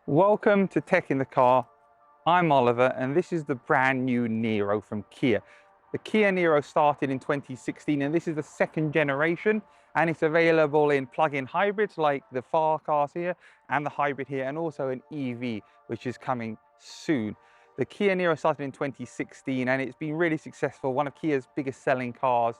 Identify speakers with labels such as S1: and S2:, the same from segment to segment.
S1: Welcome to Tech in the Car. I'm Oliver and this is the brand new Niro from Kia. The Kia Niro started in 2016 and this is the second generation, and it's available in plug-in hybrids like the Far cars here and the hybrid here, and also an EV which is coming soon. The Kia Niro started in 2016 and it's been really successful, one of Kia's biggest selling cars.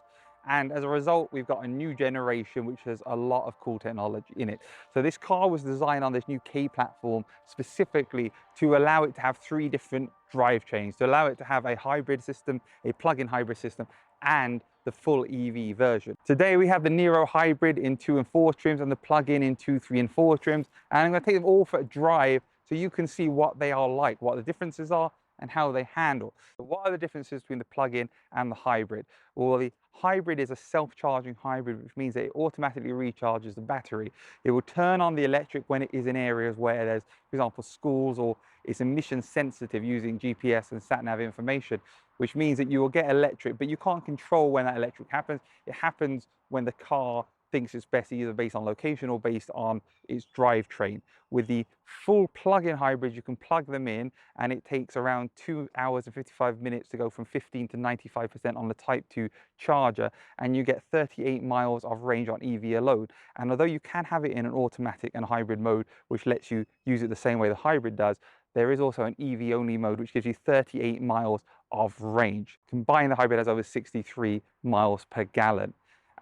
S1: And as a result, we've got a new generation which has a lot of cool technology in it. So this car was designed on this new K platform specifically to allow it to have three different drivetrains, to allow it to have a hybrid system, a plug-in hybrid system, and the full EV version. Today we have the Niro hybrid in 2 and 4 trims and the plug-in in 2, 3 and 4 trims. And I'm going to take them all for a drive so you can see what they are like, what the differences are, and how they handle. So what are the differences between the plug-in and the hybrid? Well, the hybrid is a self-charging hybrid, which means that it automatically recharges the battery. It will turn on the electric when it is in areas where there's, for example, schools, or it's emission sensitive using GPS and sat-nav information, which means that you will get electric, but you can't control when that electric happens. It happens when the car thinks it's best, either based on location or based on its drivetrain. With the full plug-in hybrids, you can plug them in and it takes around 2 hours and 55 minutes to go from 15 to 95% on the Type 2 charger, and you get 38 miles of range on EV alone. And although you can have it in an automatic and hybrid mode, which lets you use it the same way the hybrid does, there is also an EV only mode which gives you 38 miles of range. Combined, the hybrid has over 63 miles per gallon.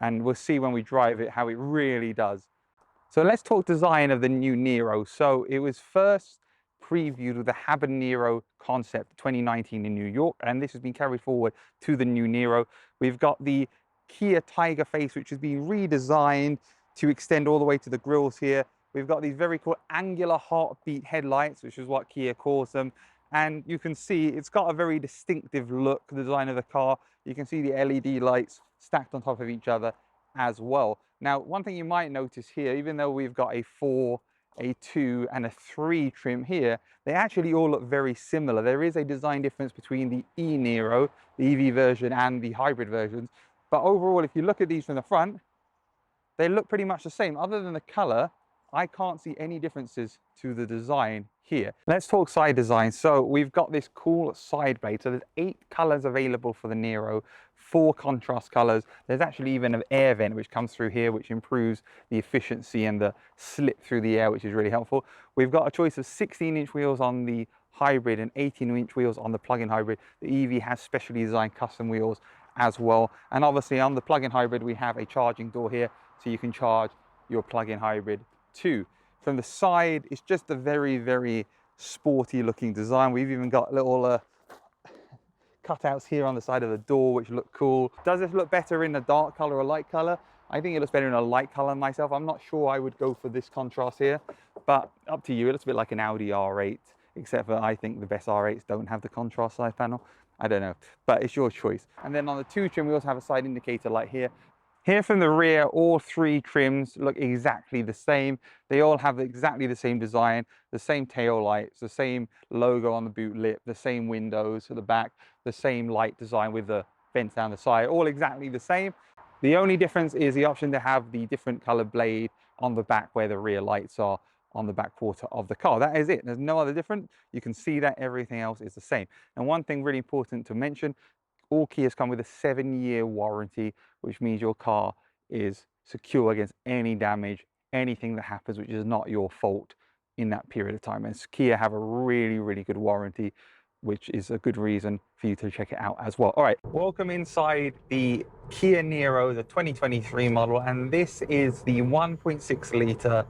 S1: And we'll see when we drive it how it really does. So let's talk design of the new Niro. So it was first previewed with the Habanero concept 2019 in New York, and this has been carried forward to the new Niro. We've got the Kia Tiger face, which has been redesigned to extend all the way to the grills here. We've got these very cool angular heartbeat headlights, which is what Kia calls them. And you can see it's got a very distinctive look, the design of the car. You can see the LED lights stacked on top of each other as well. Now, one thing you might notice here, even though we've got a 4, a 2 and a 3 trim here, they actually all look very similar. There is a design difference between the e-Niro, the EV version, and the hybrid versions. But overall, if you look at these from the front, they look pretty much the same. Other than the color, I can't see any differences to the design here. Let's talk side design. So we've got this cool side blade. So there's 8 colors available for the Niro, 4 contrast colors. There's actually even an air vent which comes through here, which improves the efficiency and the slip through the air, which is really helpful. We've got a choice of 16-inch wheels on the hybrid and 18-inch wheels on the plug-in hybrid. The EV has specially designed custom wheels as well. And obviously on the plug-in hybrid, we have a charging door here, so you can charge your plug-in hybrid too. From the side, it's just a very, very sporty looking design. We've even got little cutouts here on the side of the door, which look cool. Does this look better in a dark color or light color? I think it looks better in a light color myself. I'm not sure I would go for this contrast here, but up to you. It looks a bit like an Audi R8, except for I think the best R8s don't have the contrast side panel. I don't know, but it's your choice. And then on the 2 trim, we also have a side indicator light here. Here from the rear, all 3 trims look exactly the same. They all have exactly the same design, the same tail lights, the same logo on the boot lip, the same windows at the back, the same light design with the vents down the side, all exactly the same. The only difference is the option to have the different color blade on the back where the rear lights are on the back quarter of the car. That is it. There's no other difference. You can see that everything else is the same. And one thing really important to mention, all Kias come with a 7-year warranty, which means your car is secure against any damage, anything that happens which is not your fault in that period of time. And Kia have a really, really good warranty, which is a good reason for you to check it out as well. All right, welcome inside the Kia Niro, the 2023 model, and this is the 1.6 litre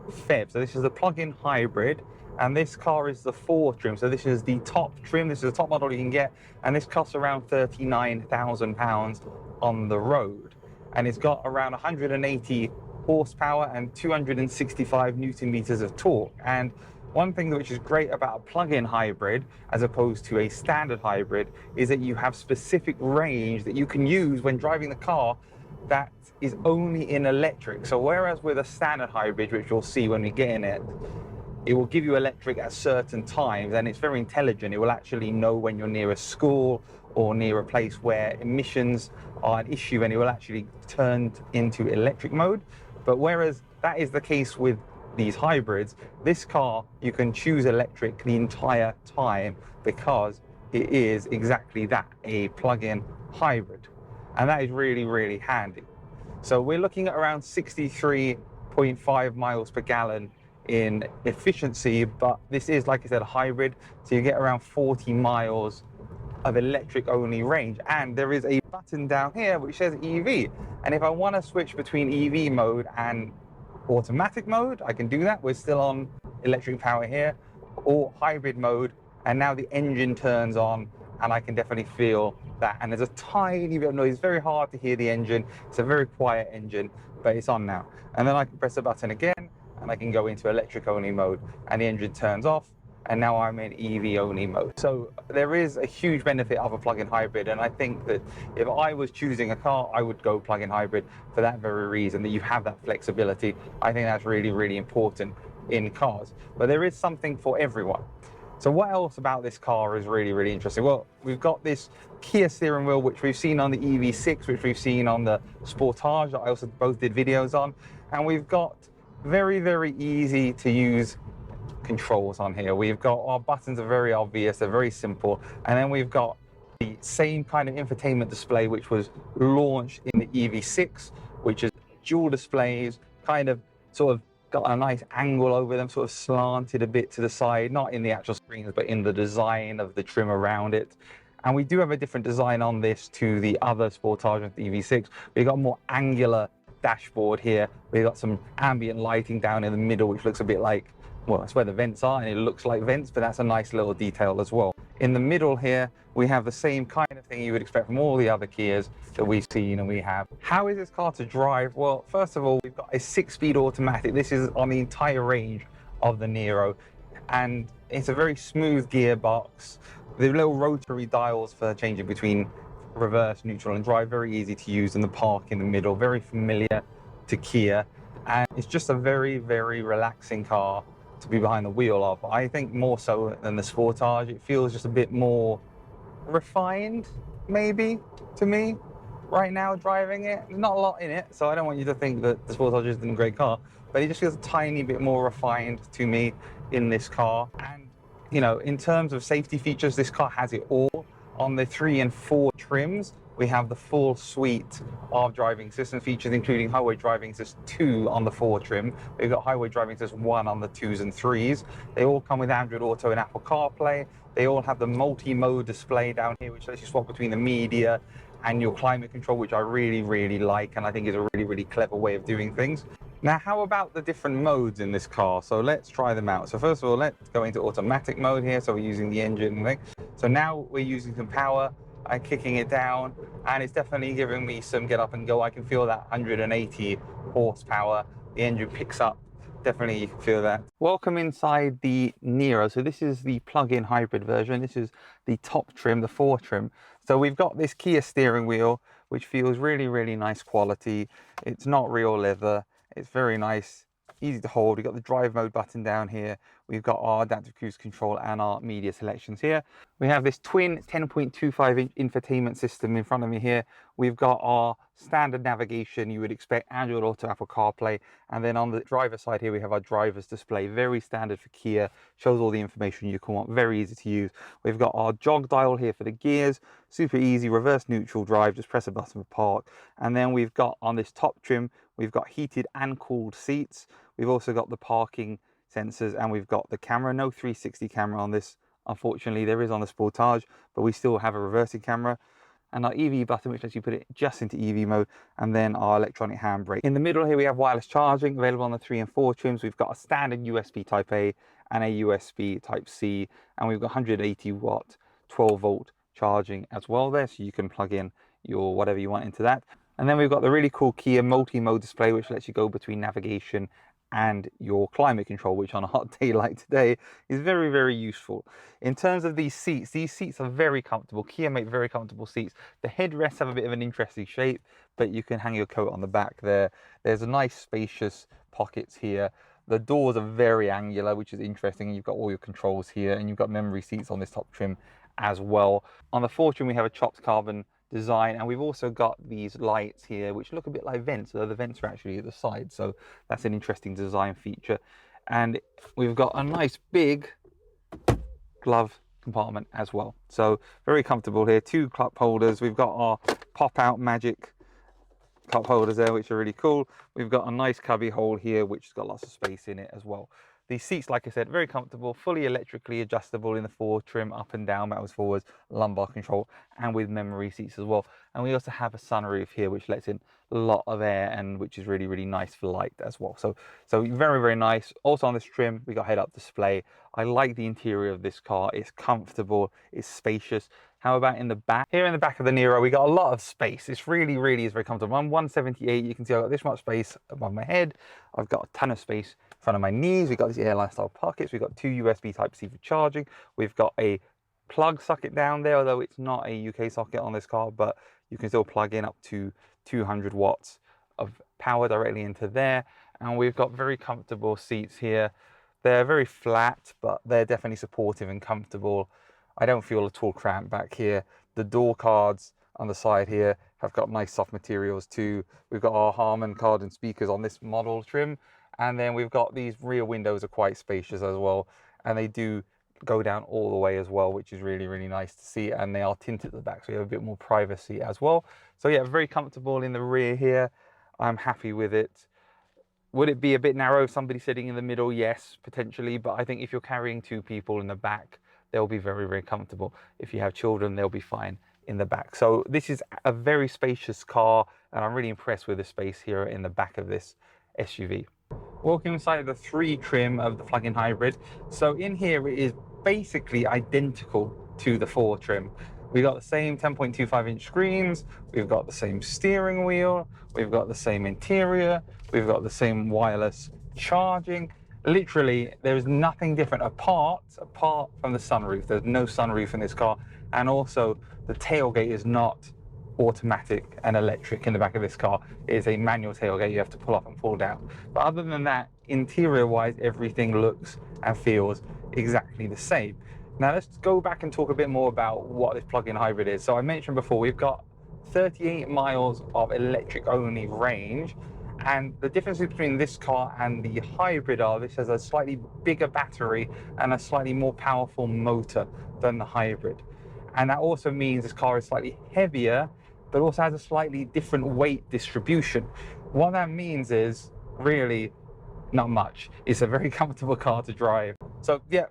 S1: PHEV. So this is the plug-in hybrid. And this car is the 4 trim, so this is the top trim, this is the top model you can get, and this costs around £39,000 on the road. And it's got around 180 horsepower and 265 Newton meters of torque. And one thing which is great about a plug-in hybrid, as opposed to a standard hybrid, is that you have specific range that you can use when driving the car that is only in electric. So whereas with a standard hybrid, which you'll see when we get in it, it will give you electric at certain times, and it's very intelligent. It will actually know when you're near a school or near a place where emissions are an issue, and it will actually turn into electric mode. But whereas that is the case with these hybrids, this car, you can choose electric the entire time because it is exactly that, a plug-in hybrid. And that is really, really handy. So we're looking at around 63.5 miles per gallon in efficiency, but this is, like I said, a hybrid, so you get around 40 miles of electric only range. And there is a button down here which says EV, and if I want to switch between EV mode and automatic mode, I can do that. We're still on electric power here, or hybrid mode, and now the engine turns on and I can definitely feel that. And there's a tiny bit of noise. It's very hard to hear the engine. It's a very quiet engine, but it's on now. And then I can press the button again and I can go into electric only mode and the engine turns off, and now I'm in EV only mode. So there is a huge benefit of a plug-in hybrid, and I think that if I was choosing a car, I would go plug-in hybrid for that very reason, that you have that flexibility. I think that's really, really important in cars. But there is something for everyone. So what else about this car is really, really interesting? Well, we've got this Kia steering wheel, which we've seen on the EV6, which we've seen on the Sportage, that I also both did videos on. And we've got very, very easy to use controls on here. We've got, our buttons are very obvious, they're very simple. And then we've got the same kind of infotainment display which was launched in the EV6, which is dual displays, kind of sort of got a nice angle over them, sort of slanted a bit to the side, not in the actual screens, but in the design of the trim around it. And we do have a different design on this to the other Sportage and the EV6. We've got a more angular dashboard here. We've got some ambient lighting down in the middle, which looks a bit like, well, that's where the vents are, and it looks like vents, but that's a nice little detail as well. In the middle here, we have the same kind of thing you would expect from all the other Kias that we've seen and we have. How is this car to drive? Well, first of all, we've got a 6-speed automatic. This is on the entire range of the Niro, and it's a very smooth gearbox. The little rotary dials for changing between reverse, neutral, and drive, very easy to use in the park in the middle, very familiar to Kia, and it's just a very, very relaxing car to be behind the wheel of. I think more so than the Sportage. It feels just a bit more refined, maybe, to me right now driving it. There's not a lot in it, so I don't want you to think that the Sportage isn't a great car, but it just feels a tiny bit more refined to me in this car. And you know, in terms of safety features, this car has it all. On the 3 and 4 trims, we have the full suite of driving assistance features, including highway driving assist 2 on the 4 trim. We've got highway driving assist 1 on the 2s and 3s. They all come with Android Auto and Apple CarPlay. They all have the multi-mode display down here, which lets you swap between the media and your climate control, which I really, really like, and I think is a really, really clever way of doing things. Now, how about the different modes in this car? So let's try them out. So first of all, let's go into automatic mode here. So we're using the engine thing. So now we're using some power. I'm kicking it down, and it's definitely giving me some get up and go. I can feel that 180 horsepower. The engine picks up. Definitely you can feel that. Welcome inside the Niro. So this is the plug-in hybrid version. This is the top trim, the 4 trim. So we've got this Kia steering wheel, which feels really, really nice quality. It's not real leather. It's very nice, easy to hold. We've got the drive mode button down here. We've got our adaptive cruise control and our media selections here. We have this twin 10.25-inch infotainment system in front of me here. We've got our standard navigation. You would expect Android Auto, Apple CarPlay. And then on the driver side here, we have our driver's display. Very standard for Kia. Shows all the information you can want. Very easy to use. We've got our jog dial here for the gears. Super easy, reverse neutral drive. Just press a button for park. And then we've got on this top trim, we've got heated and cooled seats. We've also got the parking sensors, and we've got the camera. No 360 camera on this, unfortunately. There is on the Sportage, but we still have a reversing camera. And our EV button, which lets you put it just into EV mode, and then our electronic handbrake. In the middle here, we have wireless charging available on the 3 and 4 trims. We've got a standard USB Type A and a USB Type C, and we've got 180 watt, 12 volt charging as well there, so you can plug in your whatever you want into that. And then we've got the really cool Kia multi-mode display, which lets you go between navigation and your climate control, which on a hot day like today is very, very useful. In terms of these seats are very comfortable. Kia make very comfortable seats. The headrests have a bit of an interesting shape, but you can hang your coat on the back there. There's a nice spacious pockets here. The doors are very angular, which is interesting. You've got all your controls here, and you've got memory seats on this top trim as well. On the 4 trim, we have a chopped carbon design, and we've also got these lights here which look a bit like vents, although the vents are actually at the side, so that's an interesting design feature. And we've got a nice big glove compartment as well. So very comfortable here. 2 cup holders. We've got our pop-out magic cup holders there, which are really cool. We've got a nice cubby hole here, which has got lots of space in it as well. These seats, like I said, very comfortable, fully electrically adjustable in the forward trim, up and down, backwards, forwards, lumbar control, and with memory seats as well. And we also have a sunroof here, which lets in a lot of air, and which is really, really nice for light as well. So very, very nice. Also on this trim, we got head-up display. I like the interior of this car. It's comfortable, it's spacious. How about in the back? Here in the back of the Niro, we got a lot of space. It's really, really is very comfortable. I'm 178. You can see I've got this much space above my head. I've got a ton of space in front of my knees. We've got these airline style pockets. We've got 2 USB Type-C for charging. We've got a plug socket down there, although it's not a UK socket on this car, but you can still plug in up to 200 watts of power directly into there. And we've got very comfortable seats here. They're very flat, but they're definitely supportive and comfortable. I don't feel at all cramped back here. The door cards on the side here have got nice soft materials too. We've got our Harman Kardon speakers on this model trim. And then we've got these rear windows are quite spacious as well. And they do go down all the way as well, which is really, really nice to see. And they are tinted at the back, so you have a bit more privacy as well. So yeah, very comfortable in the rear here. I'm happy with it. Would it be a bit narrow, somebody sitting in the middle? Yes, potentially. But I think if you're carrying 2 people in the back, they'll be very, very comfortable. If you have children, they'll be fine in the back. So this is a very spacious car, and I'm really impressed with the space here in the back of this SUV. Walking inside the 3 trim of the plug-in hybrid. So in here, it is basically identical to the 4 trim. We've got the same 10.25-inch screens. We've got the same steering wheel. We've got the same interior. We've got the same wireless charging. Literally, there is nothing different apart from the sunroof. There's no sunroof in this car. And also, the tailgate is not automatic and electric in the back of this car. It is a manual tailgate you have to pull up and pull down. But other than that, interior-wise, everything looks and feels exactly the same. Now, let's go back and talk a bit more about what this plug-in hybrid is. So I mentioned before, we've got 38 miles of electric-only range. And the difference between this car and the hybrid are this has a slightly bigger battery and a slightly more powerful motor than the hybrid. And that also means this car is slightly heavier, but also has a slightly different weight distribution. What that means is really not much. It's a very comfortable car to drive. So yeah,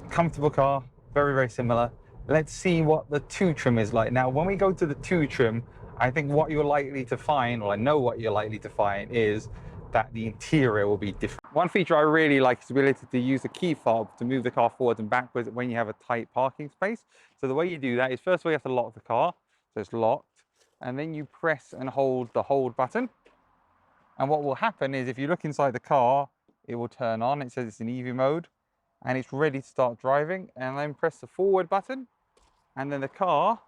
S1: comfortable car, very, very similar. Let's see what the 2 trim is like. Now, when we go to the 2 trim, I think what you're likely to find, or I know what you're likely to find, is that the interior will be different. One feature I really like is the ability to use a key fob to move the car forwards and backwards when you have a tight parking space. So the way you do that is, first of all, you have to lock the car. So it's locked. And then you press and hold the hold button. And what will happen is, if you look inside the car, it will turn on. It says it's in EV mode. And it's ready to start driving. And then press the forward button. And then the car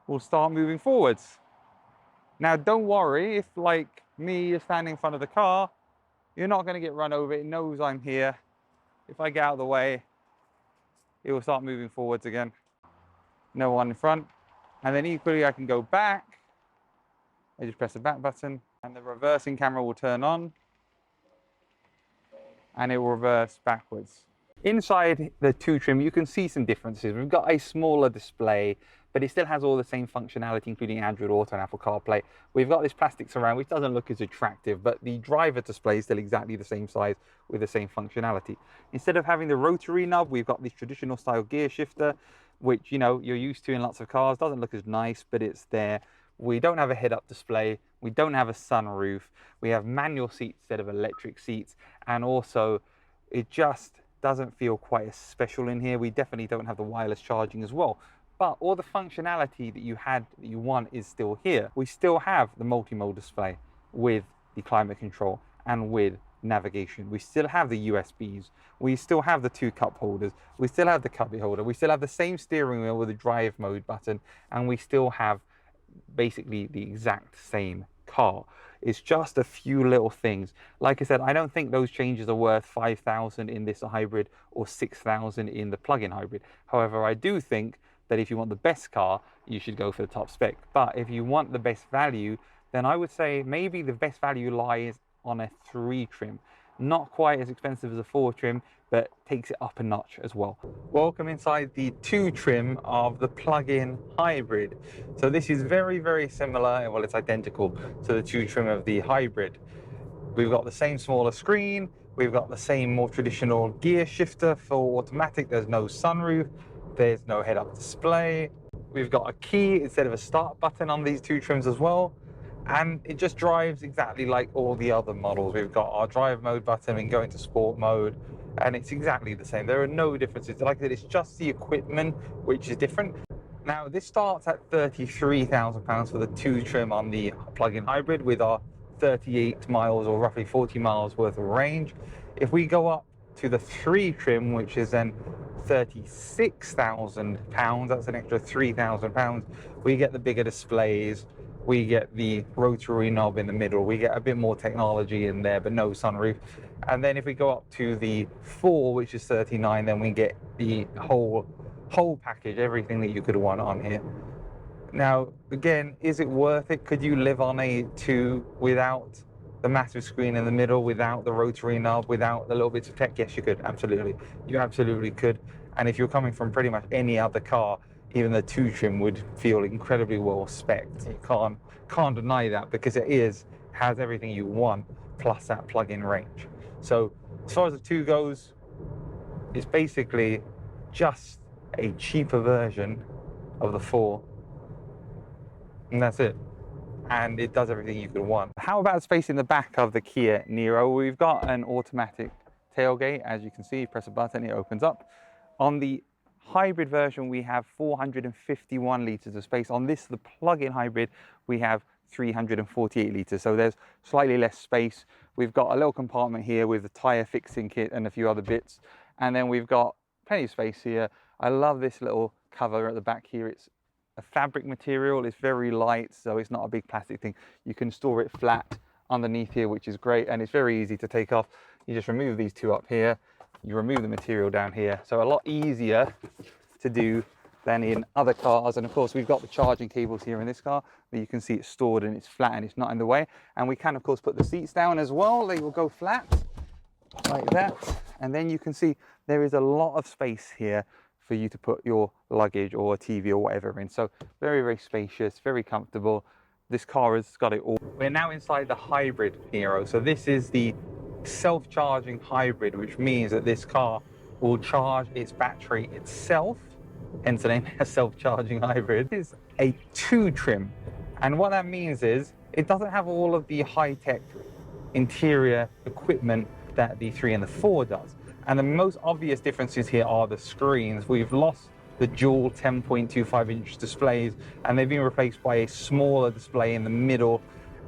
S1: will start moving forwards. Now, don't worry if, like me, you're standing in front of the car, you're not going to get run over. It knows I'm here. If I get out of the way, it will start moving forwards again. No one in front. And then equally, I can go back. I just press the back button and the reversing camera will turn on and it will reverse backwards. Inside the 2 trim, you can see some differences. We've got a smaller display, but it still has all the same functionality, including Android Auto and Apple CarPlay. We've got this plastic surround, which doesn't look as attractive, but the driver display is still exactly the same size with the same functionality. Instead of having the rotary knob, we've got this traditional style gear shifter, which, you know, you're used to in lots of cars. Doesn't look as nice, but it's there. We don't have a head-up display. We don't have a sunroof. We have manual seats instead of electric seats. And also, it just doesn't feel quite as special in here. We definitely don't have the wireless charging as well. But all the functionality that you want is still here. We still have the multi-mode display with the climate control and with navigation. We still have the USBs. We still have the 2 cup holders. We still have the cubby holder. We still have the same steering wheel with the drive mode button. And we still have basically the exact same car. It's just a few little things. Like I said, I don't think those changes are worth 5,000 in this hybrid or 6,000 in the plug-in hybrid. However, I do think that if you want the best car, you should go for the top spec. But if you want the best value, then I would say maybe the best value lies on a 3 trim. Not quite as expensive as a 4 trim, but takes it up a notch as well. Welcome inside the 2 trim of the plug-in hybrid. So this is very, very similar, well, it's identical to the 2 trim of the hybrid. We've got the same smaller screen, we've got the same more traditional gear shifter for automatic, there's no sunroof, there's no head-up display. We've got a key instead of a start button on these 2 trims as well. And it just drives exactly like all the other models. We've got our drive mode button, we can go into sport mode, and it's exactly the same. There are no differences. Like I said, it's just the equipment which is different. Now, this starts at £33,000 for the 2 trim on the plug-in hybrid with our 38 miles or roughly 40 miles worth of range. If we go up to the 3 trim, which is then £36,000, that's an extra £3,000. We get the bigger displays, we get the rotary knob in the middle, we get a bit more technology in there, but no sunroof. And then if we go up to the 4, which is 39, then we get the whole package, everything that you could want on here. Now, again, is it worth it? Could you live on a 2 without the massive screen in the middle, without the rotary knob, without the little bits of tech? Yes, you could, absolutely. You absolutely could. And if you're coming from pretty much any other car, even the 2 trim would feel incredibly well spec'd. You can't deny that, because it has everything you want, plus that plug-in range. So as far as the 2 goes, it's basically just a cheaper version of the 4. And that's it. And it does everything you could want. How about space in the back of the Kia Niro? We've got an automatic tailgate. As you can see, you press a button, it opens up. On the hybrid version, we have 451 litres of space. On this, the plug-in hybrid, we have 348 litres. So there's slightly less space. We've got a little compartment here with a tyre fixing kit and a few other bits. And then we've got plenty of space here. I love this little cover at the back here. It's a fabric material, it's very light, so it's not a big plastic thing. You can store it flat underneath here, which is great, and it's very easy to take off. You just remove these 2 up here, you remove the material down here, so a lot easier to do than in other cars. And of course, we've got the charging cables here in this car, but you can see it's stored and it's flat and it's not in the way. And we can of course put the seats down as well. They will go flat like that, and then you can see there is a lot of space here for you to put your luggage or a TV or whatever in. So very, very spacious, very comfortable. This car has got it all. We're now inside the hybrid Niro. So this is the self-charging hybrid, which means that this car will charge its battery itself, hence the name, a self-charging hybrid. It is a 2 trim. And what that means is it doesn't have all of the high-tech interior equipment that the 3 and the 4 does. And the most obvious differences here are the screens. We've lost the dual 10.25-inch displays, and they've been replaced by a smaller display in the middle.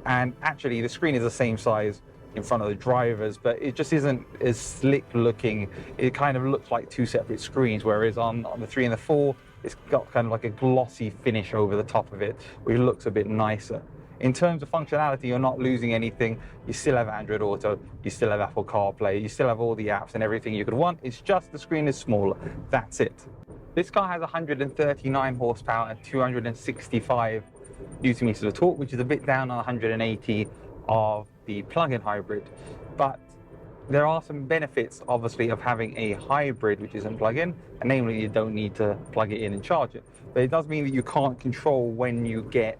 S1: And actually, the screen is the same size in front of the drivers, but it just isn't as slick looking. It kind of looks like 2 separate screens, whereas on the 3 and the 4, it's got kind of like a glossy finish over the top of it, which looks a bit nicer. In terms of functionality, you're not losing anything. You still have Android Auto, you still have Apple CarPlay, you still have all the apps and everything you could want. It's just the screen is smaller. That's it. This car has 139 horsepower and 265 Newton meters of torque, which is a bit down on 180 of the plug-in hybrid. But there are some benefits, obviously, of having a hybrid which isn't plug-in, and namely, you don't need to plug it in and charge it. But it does mean that you can't control when you get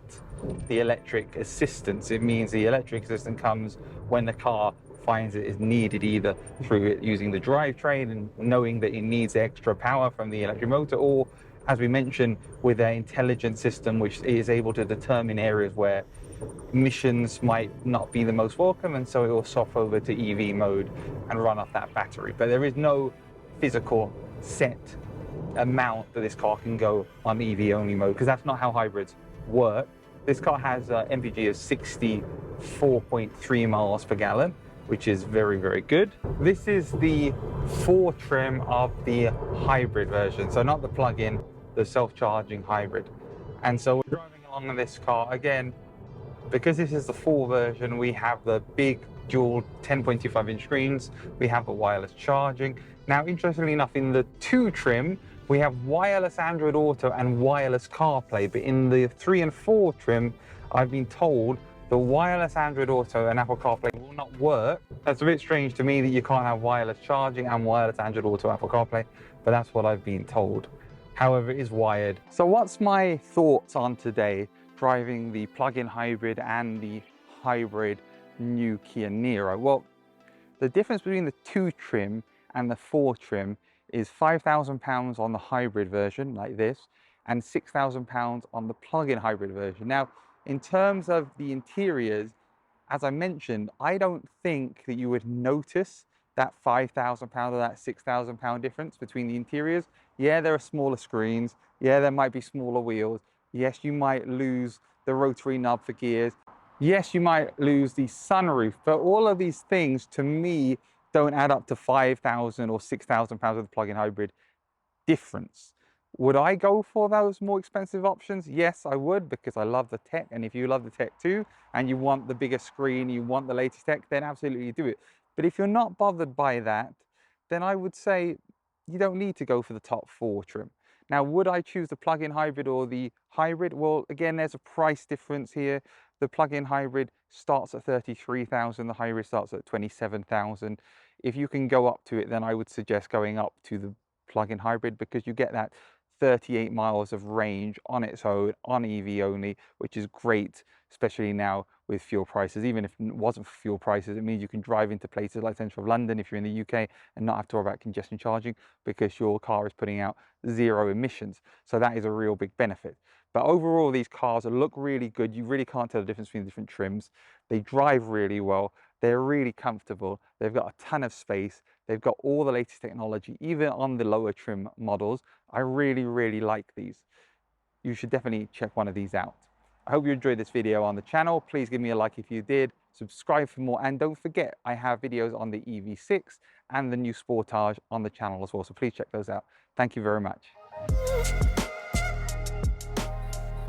S1: the electric assistance. It means the electric assistance comes when the car finds it is needed, either through it using the drivetrain and knowing that it needs extra power from the electric motor, or as we mentioned, with an intelligent system which is able to determine areas where emissions might not be the most welcome, and so it will swap over to EV mode and run off that battery. But there is no physical set amount that this car can go on EV only mode, because that's not how hybrids work. This car has MPG of 64.3 miles per gallon, which is very, very good. This is the 4 trim of the hybrid version, so not the plug-in, the self-charging hybrid. And so we're driving along in this car. Again, because this is the 4 version, we have the big dual 10.25-inch screens, we have the wireless charging. Now, interestingly enough, in the 2 trim, we have wireless Android Auto and wireless CarPlay, but in the 3 and 4 trim, I've been told the wireless Android Auto and Apple CarPlay will will not work. That's a bit strange to me that you can't have wireless charging and wireless Android Auto, Apple CarPlay, but that's what I've been told. However, it is wired. So what's my thoughts on today driving the plug-in hybrid and the hybrid new Kia Niro? Well, the difference between the 2 trim and the 4 trim is £5,000 on the hybrid version like this and £6,000 on the plug-in hybrid version. Now, in terms of the interiors, as I mentioned, I don't think that you would notice that £5,000 or that £6,000 difference between the interiors. Yeah, there are smaller screens. Yeah, there might be smaller wheels. Yes, you might lose the rotary knob for gears. Yes, you might lose the sunroof, but all of these things to me don't add up to £5,000 or £6,000 with the plug-in hybrid difference. Would I go for those more expensive options? Yes, I would, because I love the tech. And if you love the tech too, and you want the bigger screen, you want the latest tech, then absolutely do it. But if you're not bothered by that, then I would say you don't need to go for the top 4 trim. Now, would I choose the plug-in hybrid or the hybrid? Well, again, there's a price difference here. The plug-in hybrid starts at 33,000, the hybrid starts at 27,000. If you can go up to it, then I would suggest going up to the plug-in hybrid, because you get that 38 miles of range on its own, on EV only, which is great, especially now with fuel prices. Even if it wasn't for fuel prices, it means you can drive into places like central London if you're in the UK and not have to worry about congestion charging, because your car is putting out 0 emissions. So that is a real big benefit. But overall, these cars look really good. You really can't tell the difference between the different trims. They drive really well. They're really comfortable. They've got a ton of space. They've got all the latest technology, even on the lower trim models. I really, really like these. You should definitely check one of these out. I hope you enjoyed this video on the channel. Please give me a like if you did. Subscribe for more. And don't forget, I have videos on the EV6 and the new Sportage on the channel as well. So please check those out. Thank you very much.